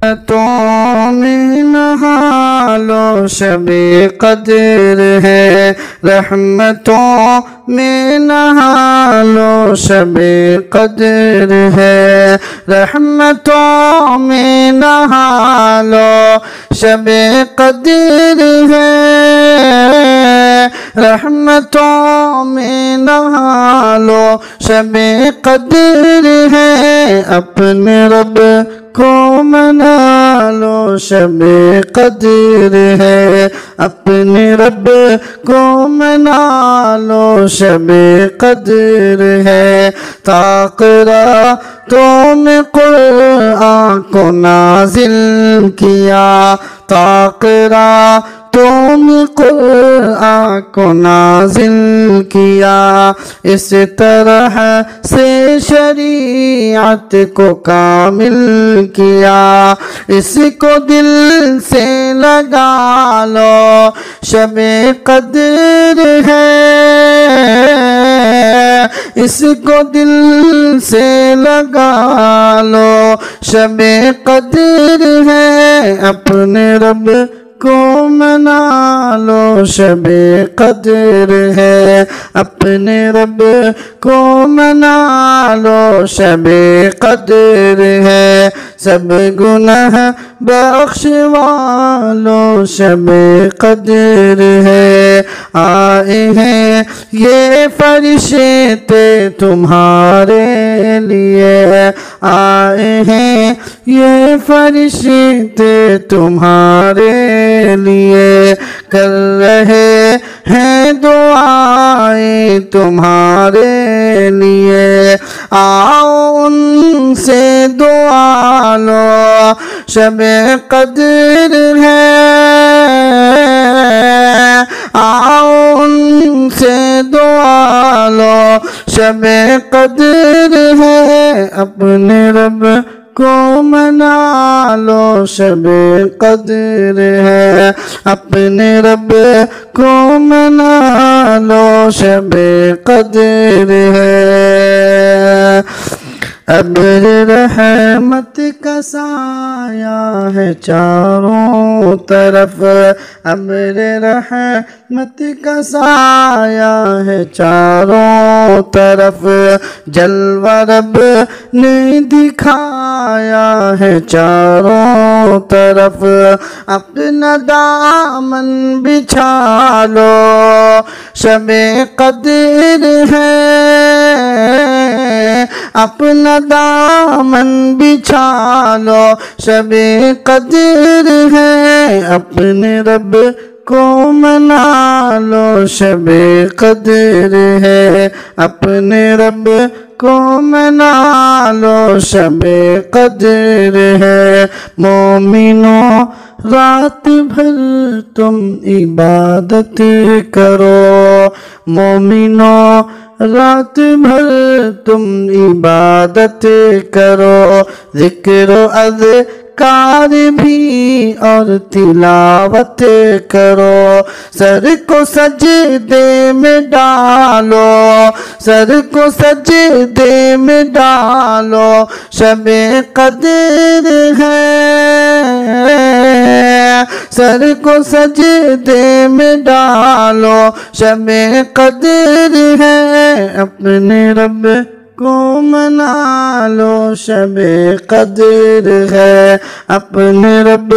तो में नहा लो शबे कदर है, रहमतों में नहा लो शबे कदर है, रहमतों में नहा लो शबे कदर है, रहमतों में नहा लो शबे कदर है। अपने रब को मना लो शबे कदर है, अपने रब को मना लो शबे कदर है। ताक़रा तुम कुरान को नाज़िल किया, ताक़रा तुम कुरान को नाज़िल किया, इस तरह से शरीयत को कामिल किया। इसको दिल से लगा लो शबे कदर है, इसको दिल से लगा लो शबे कदर है। अपने रब को मना लो शबे कदर है, अपने रब को मना लो शबे कदर है। सब गुनाह बख्शवा लो शबे कदर है। आए हैं ये फरिश्ते तुम्हारे लिए, आए हैं ये फरिश्ते तुम्हारे लिए, कर रहे हैं दुआएं तुम्हारे लिए। आओ उनसे दुआ लो शबे कदर है, आओ उनसे दुआ लो शबे कदर है। अपने रब को मना लो शबे कदर है, अपने रब को मना लो शबे कदर है। अब्र रहमत का साया है चारों तरफ, अब्र रहमत का साया है चारों तरफ, जलवा रब ने दिखाया है चारों तरफ। अपना दामन बिछा लो शबे कदर है, अपना दामन बिछा लो शबे कदर है। अपने रब को मना लो शबे कदर है, अपने रब को मना लो शबे कदर है। मोमिनो रात भर तुम इबादत करो, मोमिनो रात भर तुम इबादत करो, जिक्र अज़कार भी और तिलावत करो। सर को सजदे में डालो, सर को सजदे में डालो शबे कदर है, सर को सजदे में डालो शबे कदर है। अपने रब को मना लो शबे कदर है, अपने रब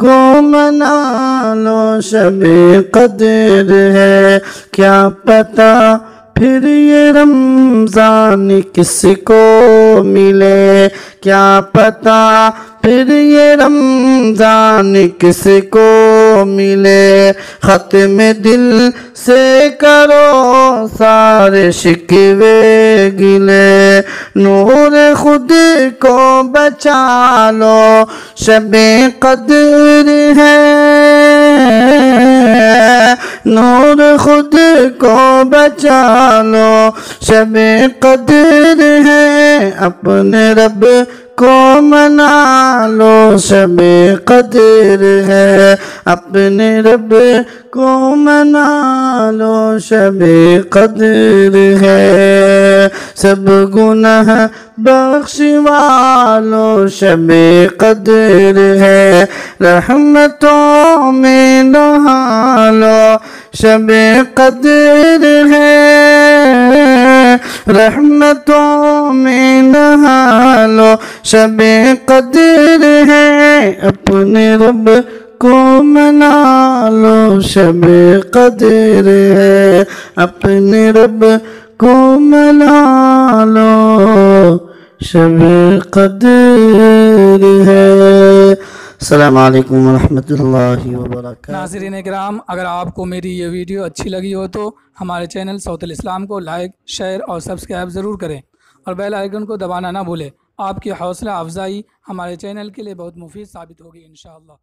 को मना लो शबे कदर है। क्या पता फिर ये रमजान किसको मिले, क्या पता फिर ये रमजान किसको मिले। ख़त्म दिल से करो सारे शिकवे गिले, नूर खुद को बचा लो शबे कदर है, नूर खुद को बचा लो शबे कदर है। अपने रब को मना लो शबे कदर है, अपने रब को मना लो शबे कदर है। सब गुनाह बख्शने वालो शबे कदर है, रहमतों में नहा लो शबे कदर है, रहमतों में नहा लो शबे कदर है, अपने रब को मना लो शबे कदर है, अपने रब को मना लो शबे कदर है। अस्सलामु अलैकुम वरहमतुल्लाहि वबरकातुहू। नाज़रीन किराम, अगर आपको मेरी ये वीडियो अच्छी लगी हो तो हमारे चैनल सौतुल इस्लाम को लाइक, शेयर और सब्सक्राइब ज़रूर करें और बेल आइकन को दबाना ना भूलें। आपकी हौसला अफजाई हमारे चैनल के लिए बहुत मुफीद साबित होगी इंशाअल्लाह।